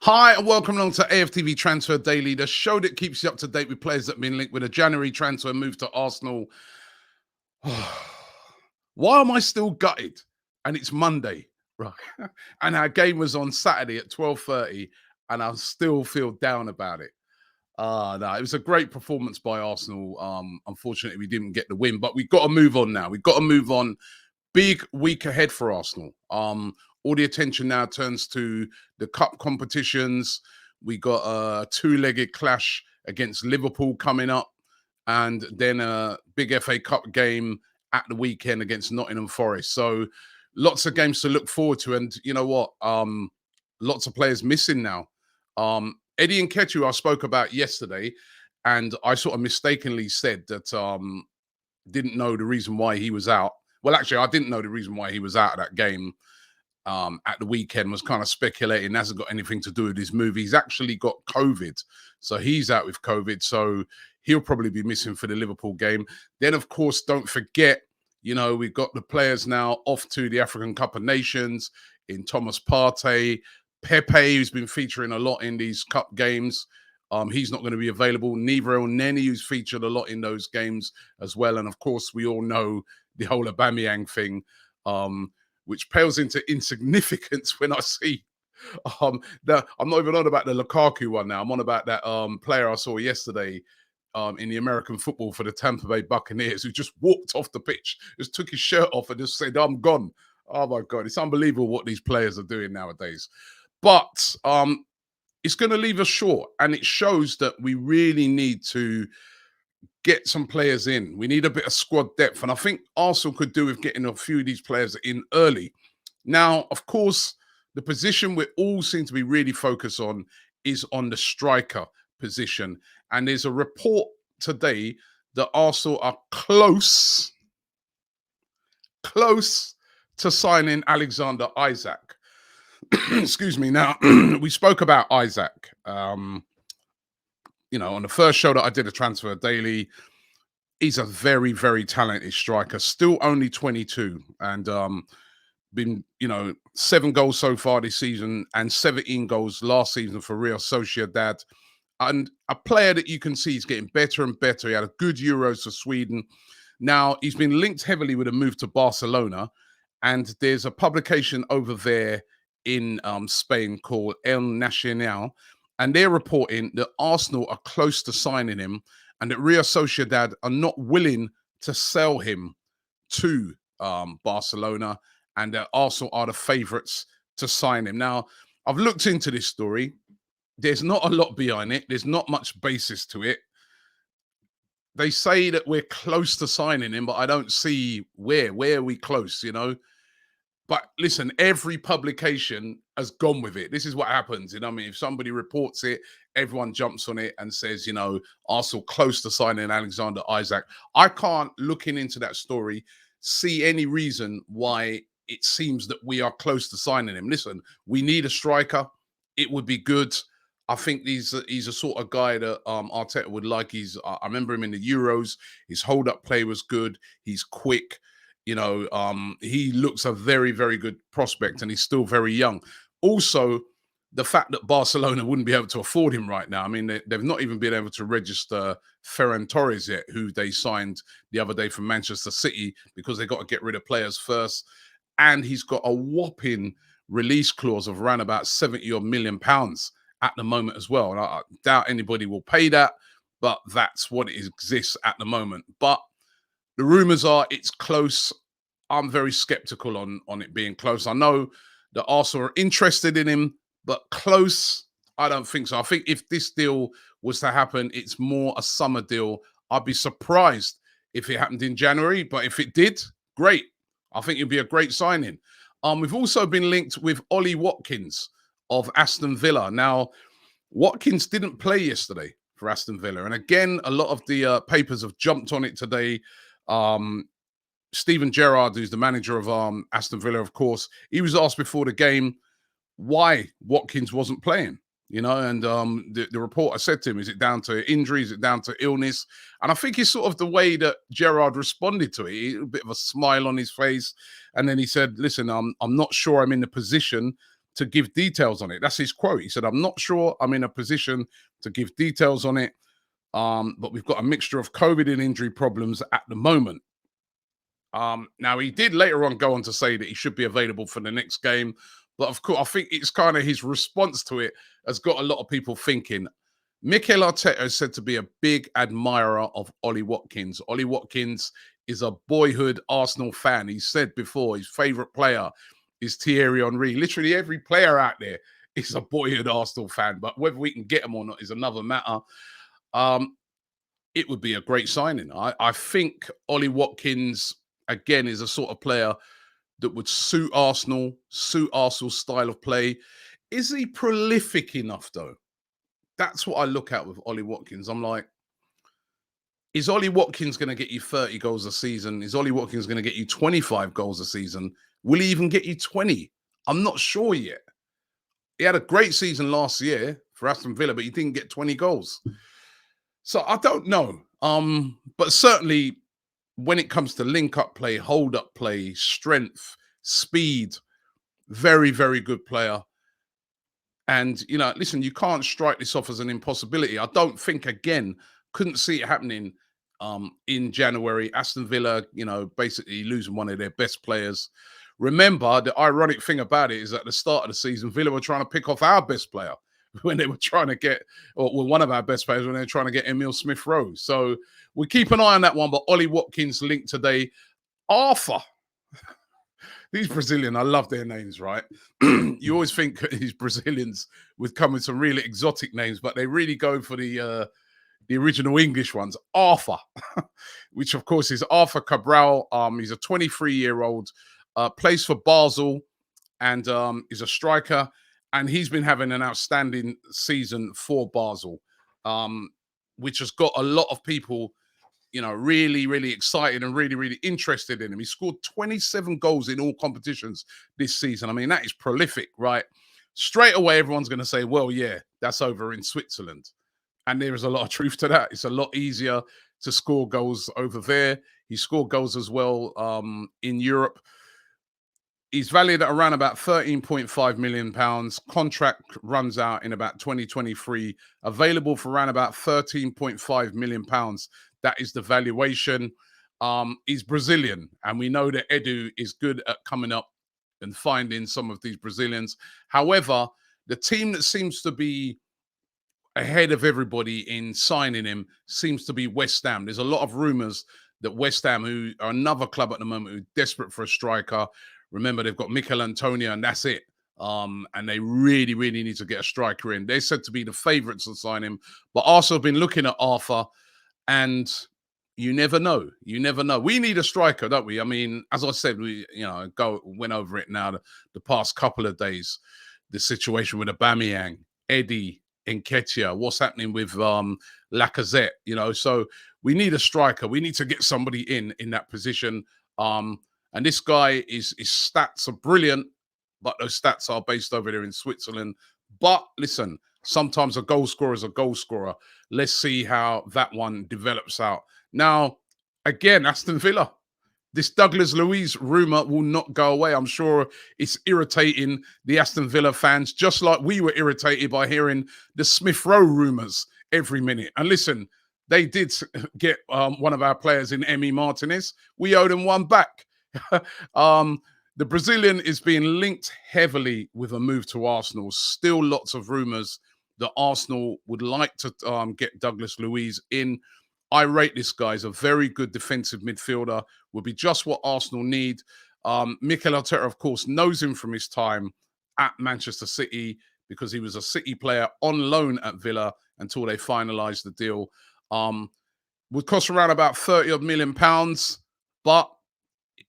Hi, and welcome along to AFTV Transfer Daily, the show that keeps you up to date with players that have been linked with a January transfer move to Arsenal. Why am I still gutted? And it's Monday, right? And our game was on Saturday at 12:30, and I still feel down about it. No, it was a great performance by Arsenal. Unfortunately, we didn't get the win, but we've got to move on now. We've got to move on. Big week ahead for Arsenal. All the attention now turns to the cup competitions. We got a two-legged clash against Liverpool coming up, and then a big FA Cup game at the weekend against Nottingham Forest. So lots of games to look forward to. And you know what? Lots of players missing now. Eddie Nketiah I spoke about yesterday, and I sort of mistakenly said that didn't know the reason why he was out. Well, actually, I didn't know the reason why he was out of that game at the weekend. Was kind of speculating. Hasn't got anything to do with his move. He's actually got COVID. So he's out with COVID. So he'll probably be missing for the Liverpool game. Then, of course, don't forget, we've got the players now off to the African Cup of Nations in Thomas Partey. Pepe, who's been featuring a lot in these cup games. He's not going to be available. Neither Elneny, who's featured a lot in those games as well. And, of course, we all know the whole Aubameyang thing, which pales into insignificance when I see I'm not even on about the Lukaku one now. I'm on about that player I saw yesterday in the American football for the Tampa Bay Buccaneers, who just walked off the pitch, just took his shirt off and just said, "I'm gone." Oh, my God. It's unbelievable what these players are doing nowadays. But it's going to leave us short, and it shows that we really need to get some players in. We need a bit of squad depth, and I think Arsenal could do with getting a few of these players in early. Now, of course, the position we all seem to be really focused on is on the striker position, and there's a report today that Arsenal are close to signing Alexander Isak. Excuse me. Now, we spoke about Isak. On the first show that I did a Transfer Daily, he's a very, very talented striker, still only 22, and been, 7 goals so far this season and 17 goals last season for Real Sociedad. And a player that you can see is getting better and better. He had a good Euros for Sweden. Now, he's been linked heavily with a move to Barcelona, and there's a publication over there in Spain called El Nacional, and they're reporting that Arsenal are close to signing him and that Real Sociedad are not willing to sell him to Barcelona, and that Arsenal are the favourites to sign him. Now, I've looked into this story. There's not a lot behind it. There's not much basis to it. They say that we're close to signing him, but I don't see where. Where are we close, But listen, every publication has gone with it. This is what happens. I mean, if somebody reports it, everyone jumps on it and says, Arsenal close to signing Alexander Isak. I can't, looking into that story, see any reason why it seems that we are close to signing him. Listen, we need a striker. It would be good. I think he's a sort of guy that Arteta would like. I remember him in the Euros. His hold-up play was good. He's quick. He looks a very, very good prospect, and he's still very young. Also, the fact that Barcelona wouldn't be able to afford him right now. I mean, they've not even been able to register Ferran Torres yet, who they signed the other day from Manchester City, because they got to get rid of players first. And he's got a whopping release clause of around about £70 million at the moment as well. And I doubt anybody will pay that, but that's what it exists at the moment. But the rumours are it's close. I'm very skeptical on it being close. I know that Arsenal are interested in him, but close, I don't think so. I think if this deal was to happen, it's more a summer deal. I'd be surprised if it happened in January, but if it did, great. I think it'd be a great signing. We've also been linked with Ollie Watkins of Aston Villa. Now, Watkins didn't play yesterday for Aston Villa. And again, a lot of the papers have jumped on it today. Steven Gerrard, who's the manager of Aston Villa, of course, he was asked before the game why Watkins wasn't playing, and the reporter said to him, is it down to injury? Is it down to illness? And I think it's sort of the way that Gerrard responded to it, a bit of a smile on his face. And then he said, listen, I'm not sure I'm in the position to give details on it. That's his quote. He said, "I'm not sure I'm in a position to give details on it, but we've got a mixture of COVID and injury problems at the moment." Now he did later on go on to say that he should be available for the next game, but of course, I think it's kind of his response to it has got a lot of people thinking. Mikel Arteta is said to be a big admirer of Ollie Watkins. Ollie Watkins is a boyhood Arsenal fan. He said before his favourite player is Thierry Henry. Literally every player out there is a boyhood Arsenal fan, but whether we can get them or not is another matter. It would be a great signing. I think Ollie Watkins, again, is a sort of player that would suit Arsenal's style of play. Is he prolific enough, though? That's what I look at with Ollie Watkins. I'm like, is Ollie Watkins going to get you 30 goals a season? Is Ollie Watkins going to get you 25 goals a season? Will he even get you 20? I'm not sure yet. He had a great season last year for Aston Villa, but he didn't get 20 goals. So I don't know. But certainly when it comes to link-up play, hold-up play, strength, speed, very, very good player. And, listen, you can't strike this off as an impossibility. I don't think, again, couldn't see it happening in January. Aston Villa, basically losing one of their best players. Remember, the ironic thing about it is at the start of the season, Villa were trying to pick off our best player when they were trying to get, or one of our best players when they were trying to get Emile Smith-Rowe. So we keep an eye on that one. But Ollie Watkins linked today. Arthur. These Brazilian, I love their names, right? You always think these Brazilians would come with some really exotic names, but they really go for the original English ones. Arthur, which of course is Arthur Cabral. He's a 23-year-old, plays for Basel, and is a striker. And he's been having an outstanding season for Basel, which has got a lot of people, really, really excited and really, really interested in him. He scored 27 goals in all competitions this season. I mean, that is prolific, right? Straight away, everyone's going to say, well, yeah, that's over in Switzerland. And there is a lot of truth to that. It's a lot easier to score goals over there. He scored goals as well in Europe. He's valued at around about £13.5 million. Contract runs out in about 2023. Available for around about £13.5 million. That is the valuation. He's Brazilian, and we know that Edu is good at coming up and finding some of these Brazilians. However, the team that seems to be ahead of everybody in signing him seems to be West Ham. There's a lot of rumours that West Ham, who are another club at the moment, who are desperate for a striker. Remember, they've got Mikel Antonio, and that's it. And they really, really need to get a striker in. They're said to be the fawurites to sign him. But Arsenal have been looking at Arthur, and you never know. You never know. We need a striker, don't we? I mean, as I said, we went over it now the past couple of days. The situation with Aubameyang, Eddie, Nketiah, what's happening with Lacazette, so we need a striker. We need to get somebody in that position. And this guy, his stats are brilliant, but those stats are based over there in Switzerland. But listen, sometimes a goal scorer is a goal scorer. Let's see how that one develops out. Now, again, Aston Villa. This Douglas Luiz rumour will not go away. I'm sure it's irritating the Aston Villa fans, just like we were irritated by hearing the Smith-Rowe rumours every minute. And listen, they did get one of our players in Emi Martinez. We owed them one back. The Brazilian is being linked heavily with a move to Arsenal. Still lots of rumours that Arsenal would like to get Douglas Luiz in. I rate this guy as a very good defensive midfielder. Will be just what Arsenal need. Mikel Arteta, of course, knows him from his time at Manchester City because he was a City player on loan at Villa until they finalised the deal. Would cost around about £30 million, but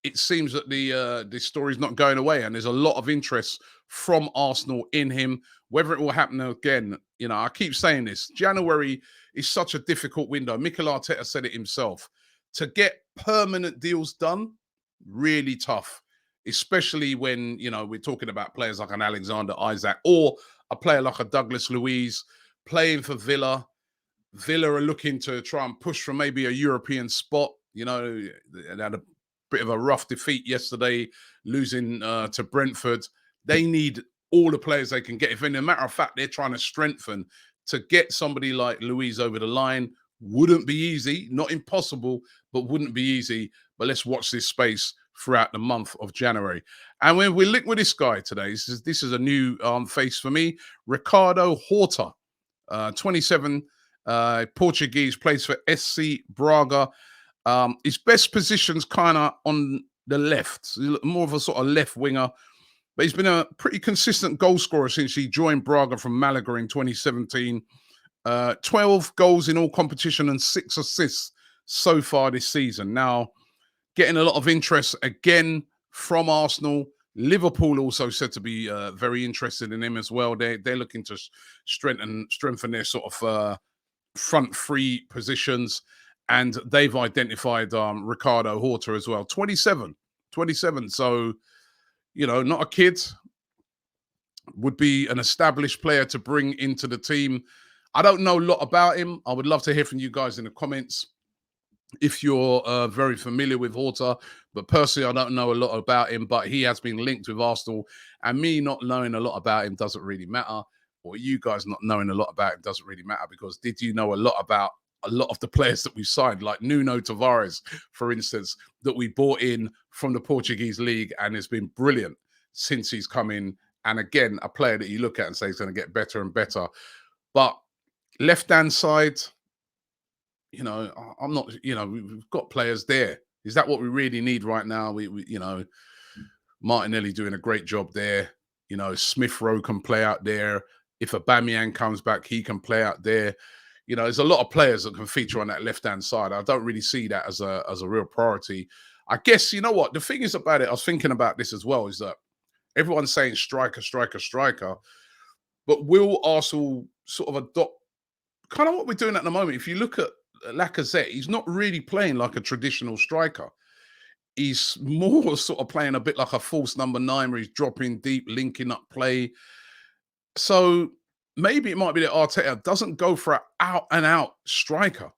it seems that the story's not going away, and there's a lot of interest from Arsenal in him. Whether it will happen again, I keep saying this. January is such a difficult window. Mikel Arteta said it himself. To get permanent deals done, really tough, especially when, we're talking about players like an Alexander Isak or a player like a Douglas Luiz playing for Villa. Villa are looking to try and push for maybe a European spot. They had a bit of a rough defeat yesterday, losing to Brentford. They need all the players they can get. If in a matter of fact, they're trying to strengthen to get somebody like Luiz over the line, wouldn't be easy, not impossible, but wouldn't be easy. But let's watch this space throughout the month of January. And when we're linked with this guy today, this is a new face for me, Ricardo Horta, 27, Portuguese, plays for SC Braga. His best position's kind of on the left, more of a sort of left winger. But he's been a pretty consistent goal scorer since he joined Braga from Malaga in 2017. 12 goals in all competition and 6 assists so far this season. Now, getting a lot of interest again from Arsenal. Liverpool also said to be very interested in him as well. They're looking to strengthen their sort of front three positions. And they've identified Ricardo Horta as well. 27. So, you know, not a kid. Would be an established player to bring into the team. I don't know a lot about him. I would love to hear from you guys in the comments if you're very familiar with Horta. But personally, I don't know a lot about him, but he has been linked with Arsenal. And me not knowing a lot about him doesn't really matter. Or you guys not knowing a lot about him doesn't really matter, because did you know a lot about a lot of the players that we've signed, like Nuno Tavares, for instance, that we bought in from the Portuguese league and has been brilliant since he's come in. And again, a player that you look at and say is going to get better and better. But left-hand side, you know, I'm not, you know, we've got players there. Is that what we really need right now? We you know, Martinelli doing a great job there. You know, Smith Rowe can play out there. If Aubameyang comes back, he can play out there. You know, there's a lot of players that can feature on that left-hand side. I don't really see that as a real priority. I guess, you know what, the thing is about it, I was thinking about this as well, is that everyone's saying striker. But will Arsenal sort of adopt kind of what we're doing at the moment? If you look at Lacazette, he's not really playing like a traditional striker. He's more sort of playing a bit like a false number 9, where he's dropping deep, linking up play. So maybe it might be that Arteta doesn't go for an out-and-out striker.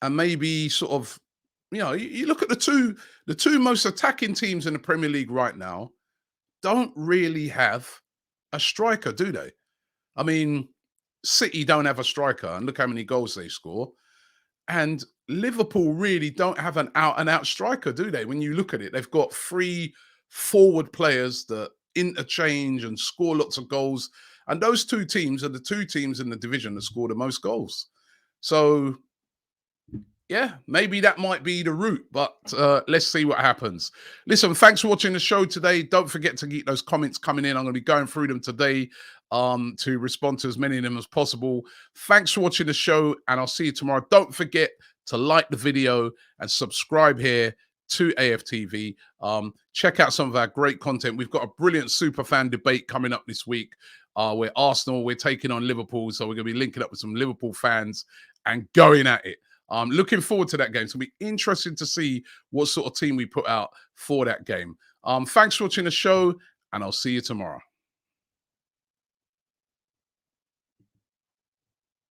And maybe sort of, you know, you look at the two most attacking teams in the Premier League right now don't really have a striker, do they? I mean, City don't have a striker, and look how many goals they score. And Liverpool really don't have an out-and-out striker, do they? When you look at it, they've got 3 forward players that interchange and score lots of goals. And those 2 teams are the 2 teams in the division that score the most goals. So, yeah, maybe that might be the route, but let's see what happens. Listen, thanks for watching the show today. Don't forget to keep those comments coming in. I'm going to be going through them today to respond to as many of them as possible. Thanks for watching the show, and I'll see you tomorrow. Don't forget to like the video and subscribe here to AFTV. Check out some of our great content. We've got a brilliant superfan debate coming up this week where Arsenal, we're taking on Liverpool, so we're going to be linking up with some Liverpool fans and going at it. Looking forward to that game. It's going to be interesting to see what sort of team we put out for that game. Thanks for watching the show, and I'll see you tomorrow.